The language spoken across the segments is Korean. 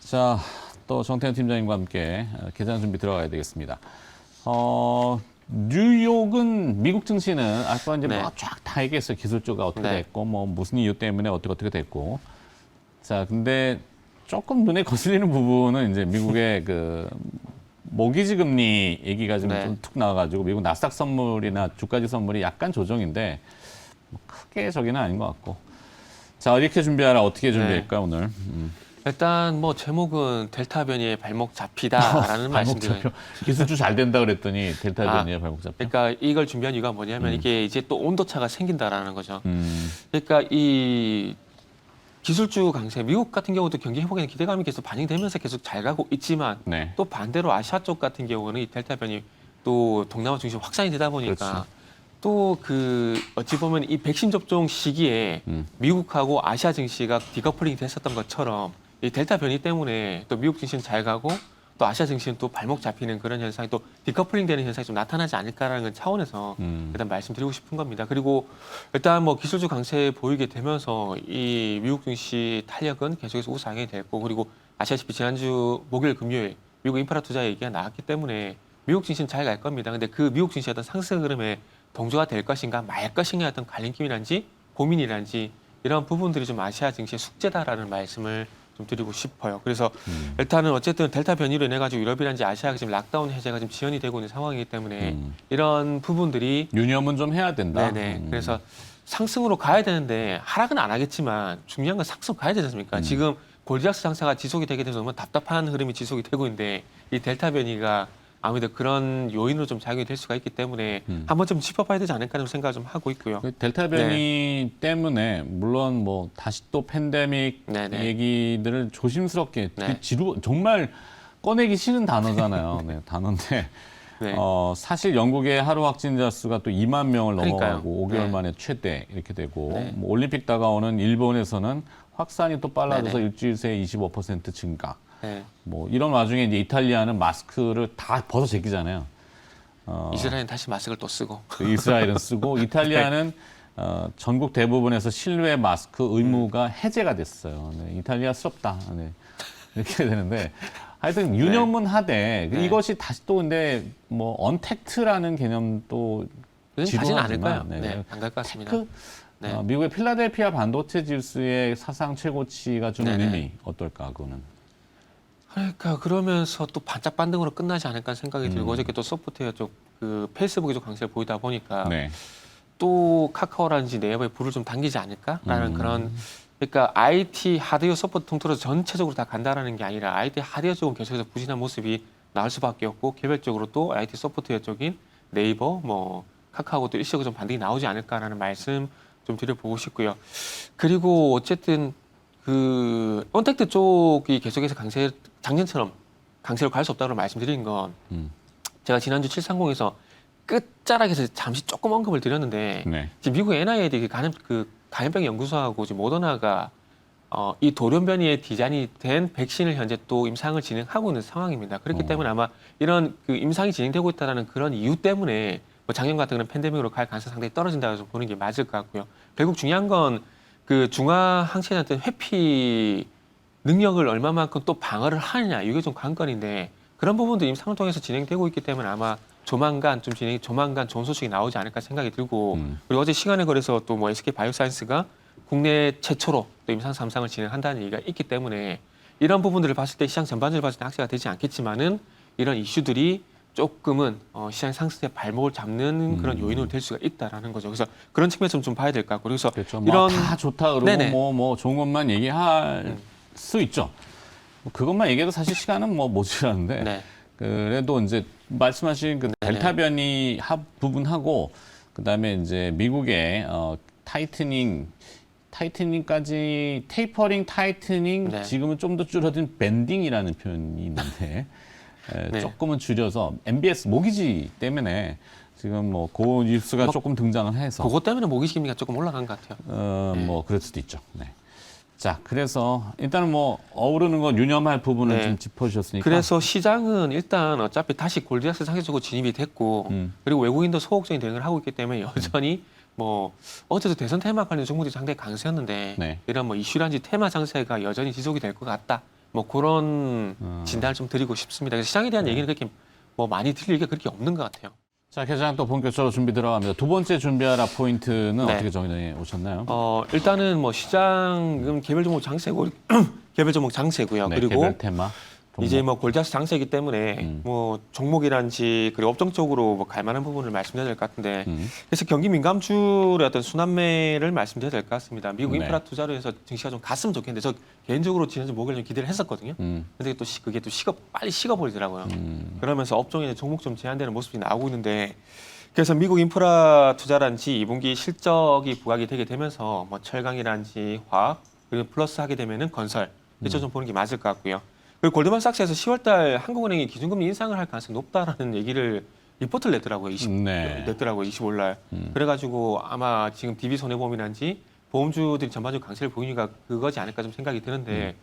자, 또 정태현 팀장님과 함께 계산 준비 들어가야 되겠습니다. 뉴욕은 미국 증시는 아까 이제 네. 뭐 쫙 다 얘기했어요. 기술주가 어떻게 네. 됐고, 뭐 무슨 이유 때문에 어떻게 됐고. 자, 근데 조금 눈에 거슬리는 부분은 이제 미국의 그 모기지 금리 얘기가 좀 네. 툭 나와가지고 미국 나스닥 선물이나 주가지 선물이 약간 조정인데 뭐 크게 저기는 아닌 것 같고. 자, 이렇게 준비하라 어떻게 준비할까 오늘? 일단 뭐 제목은 델타 변이의 발목 잡히다라는 발목 말씀드려요. 잡혀. 기술주 잘 된다 그랬더니 델타 변이에 발목 잡혀. 그러니까 이걸 준비한 이유가 뭐냐면 이게 이제 또 온도차가 생긴다라는 거죠. 음, 그러니까 이 기술주 강세, 미국 같은 경우도 경기 회복에는 기대감이 계속 반영되면서 계속 잘 가고 있지만 네. 또 반대로 아시아 쪽 같은 경우는 이 델타 변이 또 동남아 중심 확산이 되다 보니까 그렇지. 또 그 어찌 보면 이 백신 접종 시기에 미국하고 아시아 증시가 디커플링이 됐었던 것처럼 이 델타 변이 때문에 또 미국 증시는 잘 가고 또 아시아 증시는 또 발목 잡히는 그런 현상이 또 디커플링 되는 현상이 좀 나타나지 않을까라는 차원에서 일단 말씀드리고 싶은 겁니다. 그리고 일단 뭐 기술주 강세 보이게 되면서 이 미국 증시 탄력은 계속해서 우상이 됐고 그리고 아시다시피 지난주 목요일 금요일 미국 인프라 투자 얘기가 나왔기 때문에 미국 증시는 잘 갈 겁니다. 근데 그 미국 증시의 어떤 상승 흐름에 동조가 될 것인가 말 것인가 어떤 갈림길이란지 고민이란지 이런 부분들이 좀 아시아 증시의 숙제다라는 말씀을 좀 드리고 싶어요. 그래서 일단은 어쨌든 델타 변이로 인해 가지고 유럽이란지 아시아가 지금 락다운 해제가 지금 지연이 되고 있는 상황이기 때문에 이런 부분들이 유념은 좀 해야 된다. 네네. 그래서 상승으로 가야 되는데 하락은 안 하겠지만 중요한 건 상승 가야 되지 않습니까? 지금 골디락스 장사가 지속이 되게 돼서 너무 답답한 흐름이 지속이 되고 있는데 이 델타 변이가 아무래도 그런 요인으로 좀 작용이 될 수가 있기 때문에 한번 좀 짚어봐야 되지 않을까 하는 생각을 좀 하고 있고요. 그 델타 변이 때문에 물론 뭐 다시 또 팬데믹 네네. 얘기들을 조심스럽게 네. 정말 꺼내기 싫은 단어잖아요. 네, 단어인데 네. 사실 영국의 하루 확진자 수가 또 2만 명을 그러니까요. 넘어가고 5개월 네. 만에 최대 이렇게 되고 네. 뭐 올림픽 다가오는 일본에서는 확산이 또 빨라져서 네네. 일주일 새에 25% 증가. 네. 뭐 이런 와중에 이제 이탈리아는 마스크를 다 벗어 제끼잖아요. 이스라엘은 다시 마스크를 또 쓰고. 그 이스라엘은 쓰고 이탈리아는 전국 대부분에서 실외 마스크 의무가 해제가 됐어요. 네, 이탈리아스럽다. 네, 이렇게 되는데 하여튼 유념은 하되 네. 이것이 다시 또 근데 뭐 언택트라는 개념도 가지는 않을 거예요. 네, 네. 안 갈 것 같습니다. 테크 네. 미국의 필라델피아 반도체 지수의 사상 최고치가 주는 네네. 의미 어떨까 그거는. 그러니까 그러면서 또 반짝 반등으로 끝나지 않을까 생각이 들고 어저께 또 소프트웨어 쪽 그 페이스북이 좀 강세를 보이다 보니까 네. 또 카카오라든지 네이버에 불을 좀 당기지 않을까라는 그런 그러니까 IT 하드웨어 소프트 통틀어 전체적으로 다 간다라는 게 아니라 IT 하드웨어 쪽은 계속해서 부진한 모습이 나올 수밖에 없고 개별적으로 또 IT 소프트웨어 쪽인 네이버 뭐 카카오도 일시적으로 좀 반등이 나오지 않을까라는 말씀 좀 드려보고 싶고요. 그리고 어쨌든 그 언택트 쪽이 계속해서 작년처럼 강세로 갈 수 없다고 말씀드린 건 제가 지난주 730에서 끝자락에서 잠시 조금 언급을 드렸는데 네. 지금 미국 NIAID 감염병 연구소하고 지금 모더나가 이 돌연변이에 디자인이 된 백신을 현재 또 임상을 진행하고 있는 상황입니다. 그렇기 때문에 아마 이런 그 임상이 진행되고 있다는 그런 이유 때문에 뭐 작년 같은 그런 팬데믹으로 갈 가능성이 상당히 떨어진다고 보는 게 맞을 것 같고요. 결국 중요한 건 그 중화 항체한테 회피 능력을 얼마만큼 또 방어를 하느냐 이게 좀 관건인데 그런 부분도 임상을 통해서 진행되고 있기 때문에 아마 조만간 좋은 소식이 나오지 않을까 생각이 들고 그리고 어제 시간에 걸려서 또 뭐 SK 바이오사이언스가 국내 최초로 또 임상 3상을 진행한다는 얘기가 있기 때문에 이런 부분들을 봤을 때 시장 전반적으로 봤을 때 악재가 되지 않겠지만은 이런 이슈들이 조금은 시장 상승의 발목을 잡는 그런 요인으로 될 수가 있다라는 거죠. 그래서 그런 측면에서 좀 봐야 될 것 같고 그래서 그렇죠. 이런 다 좋다 그러고 네네. 뭐 좋은 것만 얘기할 수 있죠. 뭐 그것만 얘기해도 사실 시간은 뭐 모자란데 네. 그래도 이제 말씀하신 그 델타 변이 부분하고 그다음에 이제 미국의 타이트닝까지 테이퍼링 타이트닝 네. 지금은 좀 더 줄어든 밴딩이라는 표현이 있는데 네. 조금은 줄여서 MBS 모기지 때문에 지금 뭐 그 뉴스가 조금 등장을 해서 그것 때문에 모기지금리가 조금 올라간 것 같아요. 뭐 그럴 수도 있죠. 네. 자, 그래서 일단은 뭐 어우르는 건 유념할 부분을 네. 좀 짚어주셨으니까. 그래서 시장은 일단 어차피 다시 골디락스 상승적으로 진입이 됐고 그리고 외국인도 소극적인 대응을 하고 있기 때문에 여전히 뭐 어제도 대선 테마 관련 종목들이 상당히 강세였는데 네. 이런 뭐 이슈란지 테마 장세가 여전히 지속이 될 것 같다. 뭐 그런 진단을 좀 드리고 싶습니다. 그래서 시장에 대한 얘기는 그렇게 뭐 많이 드릴 얘기가 그렇게 없는 것 같아요. 자, 계장 또 본격적으로 준비 들어갑니다. 두 번째 준비하라 포인트는 네. 어떻게 정해 오셨나요? 일단은 뭐 시장은 개별 종목 장세고 개별 종목 장세고요. 네, 그리고 개별 테마. 종목. 이제 뭐 골자스 장세이기 때문에 뭐 종목이란지 그리고 업종 쪽으로 뭐 갈만한 부분을 말씀드려야 될 것 같은데 그래서 경기 민감주의 어떤 순환매를 말씀드려야 될 것 같습니다. 미국 네. 인프라 투자로 해서 증시가 좀 갔으면 좋겠는데 저 개인적으로 지난주 목요일에 좀 기대를 했었거든요. 근데 또 그게 또 빨리 식어버리더라고요. 그러면서 업종에 종목 좀 제한되는 모습이 나오고 있는데 그래서 미국 인프라 투자란지 2분기 실적이 부각이 되게 되면서 뭐 철강이란지 화학 그리고 플러스 하게 되면은 건설 이쪽 좀 보는 게 맞을 것 같고요. 그리고 골드만삭스에서 10월달 한국은행이 기준금리 인상을 할 가능성이 높다라는 얘기를 리포트를 냈더라고요. 냈더라고요. 25일날. 그래가지고 아마 지금 DB 손해보험이란지 보험주들이 전반적으로 강세를 보이니까 그거지 않을까 좀 생각이 드는데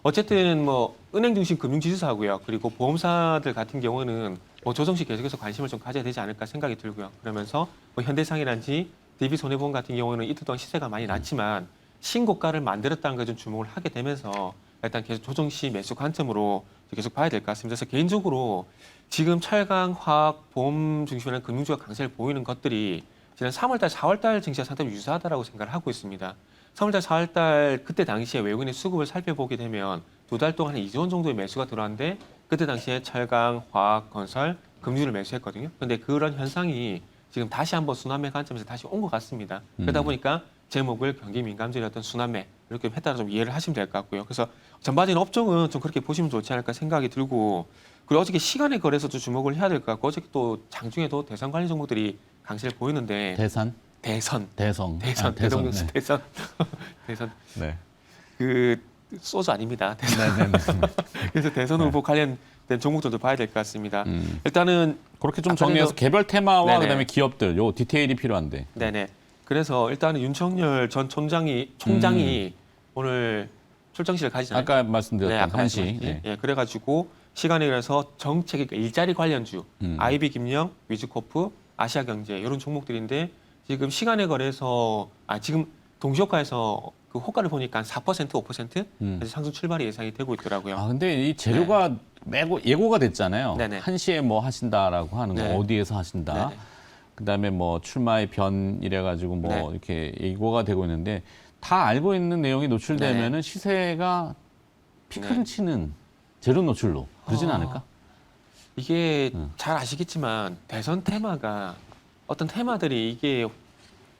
어쨌든 뭐 은행 중심 금융지주사고요. 그리고 보험사들 같은 경우는 뭐 조정시 계속해서 관심을 좀 가져야 되지 않을까 생각이 들고요. 그러면서 뭐 현대상이란지 DB 손해보험 같은 경우는 이틀 동안 시세가 많이 났지만 신고가를 만들었다는 걸 좀 주목을 하게 되면서 일단 계속 조정시 매수 관점으로 계속 봐야 될 것 같습니다. 그래서 개인적으로 지금 철강, 화학, 보험 중심으로 금융주가 강세를 보이는 것들이 지난 3월달, 4월달 증시와 상당히 유사하다라고 생각을 하고 있습니다. 3월달, 4월달 그때 당시에 외국인의 수급을 살펴보게 되면 두 달 동안 한 2조 원 정도의 매수가 들어왔는데 그때 당시에 철강, 화학, 건설, 금융을 매수했거든요. 그런데 그런 현상이 지금 다시 한번 순환매 관점에서 다시 온 것 같습니다. 그러다 보니까 제목을 경기 민감주의 어떤 순환매 이렇게 했다는 좀 이해를 하시면 될 것 같고요. 그래서 전반적인 업종은 좀 그렇게 보시면 좋지 않을까 생각이 들고 그리고 어저께 시간에 걸해서도 주목을 해야 될 것 같고 어저께 또 장중에도 대선 관련 종목들이 강세를 보이는데 대선, 대선 대선, 대선 네. 대선 대선 네. 그 소주 아닙니다. 대선. 네네네. 그래서 대선 후보 관련된 종목들도 봐야 될 것 같습니다. 일단은 그렇게 좀 아까 정리해서 전에도- 개별 테마와 네네. 그다음에 기업들 요 디테일이 필요한데. 네네. 그래서 일단은 윤석열 전 총장이 오늘 출정식을 가지잖아요. 아까 말씀드렸던 아까 한시. 말씀하셨죠. 예. 예, 그래가지고 시간에 그래서 정책, 그러니까 일자리 관련주, 아이비 김영, 위즈코프, 아시아경제 이런 종목들인데 지금 시간에 걸해서 지금 동시효과에서 그 호가를 보니까 4%, 5% 그래서 상승 출발이 예상이 되고 있더라고요. 아 근데 이 재료가 예고가 됐잖아요. 네네. 한시에 뭐 하신다라고 하는 거 네. 어디에서 하신다. 네네. 그다음에 뭐 출마의 변 이래가지고 뭐 네. 이렇게 예고가 되고 있는데 다 알고 있는 내용이 노출되면은 시세가 피크를 네. 치는 재료 노출로 그러진 않을까? 이게 잘 아시겠지만 대선 테마가 어떤 테마들이 이게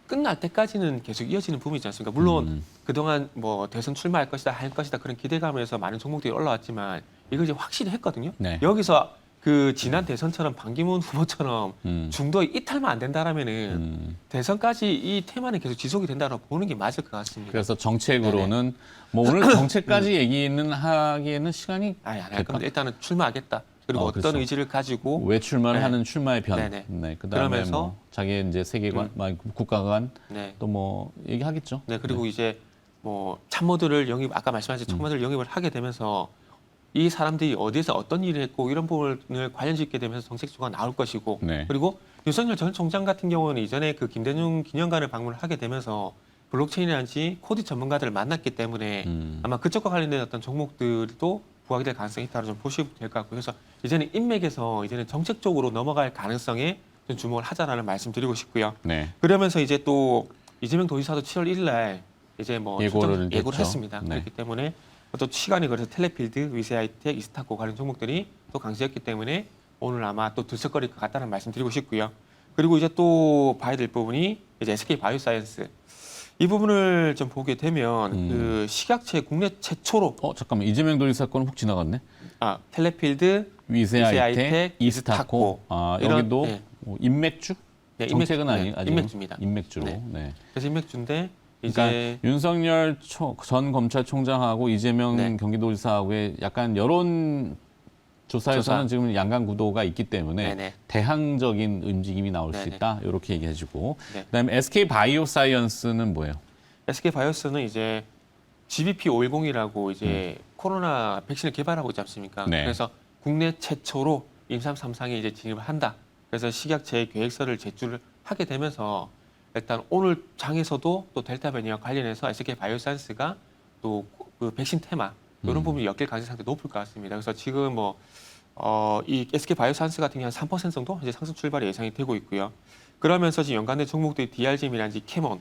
끝날 때까지는 계속 이어지는 부분이 있지 않습니까? 물론 그동안 뭐 대선 출마할 것이다, 할 것이다 그런 기대감에서 많은 종목들이 올라왔지만 이걸 이제 확실히 했거든요. 네. 여기서 그 지난 대선처럼 반기문 후보처럼 중도에 이탈만 안 된다라면은 대선까지 이 테마는 계속 지속이 된다고 보는 게 맞을 것 같습니다. 그래서 정책으로는 뭐 오늘 정책까지 얘기는 하기에는 시간이 아예 안 할 될까? 겁니다. 일단은 출마하겠다. 그리고 어떤 그렇죠. 의지를 가지고 왜 출마를 네. 하는 출마의 변. 네네. 네. 그다음에 그러면서 뭐 자기의 이제 세계관, 국가관 네. 또 뭐 얘기하겠죠. 네, 그리고 이제 뭐 참모들을 아까 말씀하신 참모들 영입을 하게 되면서 이 사람들이 어디에서 어떤 일을 했고 이런 부분을 관련짓게 되면서 정책주가 나올 것이고 네. 그리고 윤석열 전 총장 같은 경우는 이전에 그 김대중 기념관을 방문을 하게 되면서 블록체인이라든지 코디 전문가들을 만났기 때문에 아마 그쪽과 관련된 어떤 종목들도 부각이 될 가능성이 있다고 좀 보시면 될 것 같고요. 그래서 이제는 인맥에서 이제는 정책적으로 넘어갈 가능성에 좀 주목을 하자라는 말씀드리고 싶고요. 네. 그러면서 이제 또 이재명 도지사도 7월 1일 날 이제 뭐 예고를 예고를 했죠. 했습니다. 네. 그렇기 때문에 또 시간이 걸려서 텔레필드, 위세하이텍, 이스타코 관련 종목들이 또 강세였기 때문에 오늘 아마 또 들썩거릴 것 같다는 말씀 드리고 싶고요. 그리고 이제 또 봐야 될 부분이 이제 SK 바이오사이언스 이 부분을 좀 보게 되면 그 식약처 국내 최초로 잠깐만 이재명 도지사 건은 훅 지나갔네. 텔레필드, 위세하이텍, 이스타코. 이런, 여기도 네. 인맥주? 네, 정책은 인맥주, 아직 인맥주입니다. 인맥주로. 네. 네. 그래서 인맥주인데 그러니까 이제 윤석열 전 검찰총장하고 이재명 네. 경기도지사하고의 약간 여론 조사에서는 조사. 지금 양강 구도가 있기 때문에 네네. 대항적인 움직임이 나올 수 네네. 있다. 이렇게 얘기해주고 네. 그다음에 SK 바이오사이언스는 뭐예요? SK 바이오스는 이제 GBP 510이라고 이제 코로나 백신을 개발하고 있지 않습니까? 네. 그래서 국내 최초로 임상 3상에 이제 진입을 한다. 그래서 식약처에 계획서를 제출을 하게 되면서 일단 오늘 장에서도 또 델타 변이와 관련해서 SK 바이오사이언스가 또 그 백신 테마 이런 부분이 엮일 가능성이 상당히 높을 것 같습니다. 그래서 지금 이 SK 바이오사이언스 같은 경우는 3% 정도 이제 상승 출발이 예상이 되고 있고요. 그러면서 지금 연관된 종목들이 DR잼이라든지 캐몬,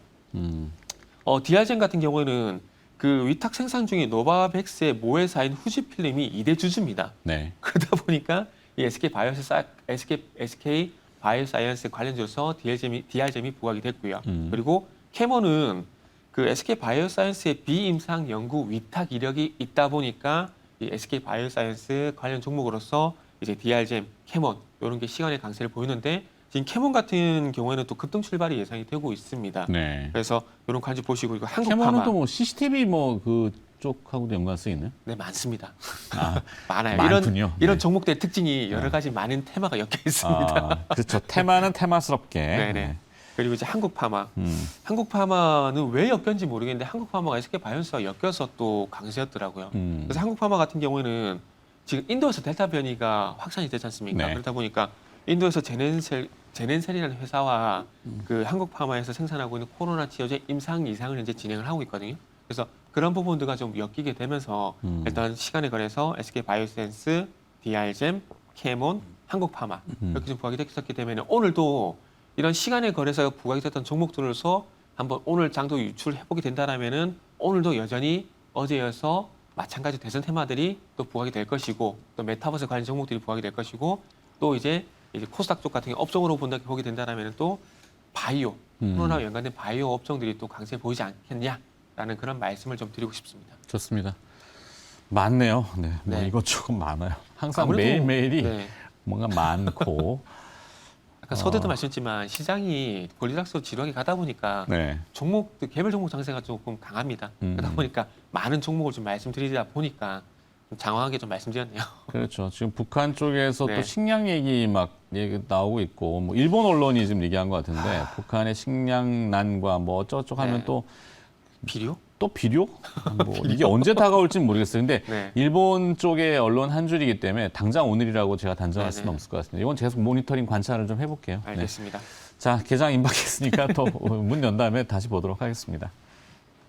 DR잼 같은 경우에는 그 위탁 생산 중인 노바백스의 모회사인 후지필름이 2대 주주입니다. 네. 그러다 보니까 이 SK 바이오사이언스 관련돼서 DR잼이 부각이 됐고요. 그리고 캐몬은 그 SK 바이오사이언스의 비임상 연구 위탁 이력이 있다 보니까 이 SK 바이오사이언스 관련 종목으로서 이제 DR잼, 캐몬 이런 게 시간의 강세를 보이는데 지금 캐몬 같은 경우에는 또 급등 출발이 예상이 되고 있습니다. 네. 그래서 이런 관지 보시고 이거 캐몬은 한국파마 또 뭐 CCTV 뭐 그쪽하고도 연관성이 있나요? 네 많습니다. 아, 많아요. 많군요. 이런 네. 종목들의 특징이 여러 가지 많은 테마가 엮여 있습니다. 아, 그렇죠. 테마는 테마스럽게. 네네. 그리고 이제 한국파마. 한국파마는 왜 엮였는지 모르겠는데 한국파마가 SK 바이오스와 엮여서 또 강세였더라고요. 그래서 한국파마 같은 경우에는 지금 인도에서 델타 변이가 확산이 되지 않습니까? 네. 그러다 보니까 인도에서 제넨셀이라는 회사와 그 한국파마에서 생산하고 있는 코로나 치료제 임상 이상을 현재 진행을 하고 있거든요. 그래서 그런 부분들과 좀 엮이게 되면서 일단 시간에 관해서 SK 바이오센스, DR잼, 캐몬, 한국파마 이렇게 좀 부각이 됐기 때문에 오늘도 이런 시간에 거래서 부각이 됐던 종목들로서 한번 오늘 장도 유출해보게 된다라면은 오늘도 여전히 어제여서 마찬가지 대선 테마들이 또 부각이 될 것이고 또 메타버스 관련 종목들이 부각이 될 것이고 또 이제 코스닥 쪽 같은 게 업종으로 보게 된다라면 또 바이오 코로나와 연관된 바이오 업종들이 또 강세 보이지 않겠냐라는 그런 말씀을 좀 드리고 싶습니다. 좋습니다. 많네요. 네. 뭐 네. 이것저것 많아요. 항상 아무래도, 매일매일이 네. 뭔가 많고. 아까 서두에도 말씀했지만 시장이 골리락스로 지루하게 가다 보니까 네. 종목들 개별 종목 장세가 조금 강합니다. 그러다 보니까 많은 종목을 좀 말씀드리다 보니까 좀 장황하게 좀 말씀드렸네요. 그렇죠. 지금 북한 쪽에서 네. 또 식량 얘기 얘기 나오고 있고, 뭐 일본 언론이 지금 얘기한 것 같은데 북한의 식량난과 뭐 어쩌고저쩌고 하면 네. 또 비료? 비료? 뭐 이게 언제 다가올지는 모르겠어요. 근데 네. 일본 쪽의 언론 한 줄이기 때문에 당장 오늘이라고 제가 단정할 수는 네네. 없을 것 같습니다. 이건 계속 모니터링 관찰을 좀 해볼게요. 네. 알겠습니다. 자, 개장 임박했으니까 또 문 연 다음에 다시 보도록 하겠습니다.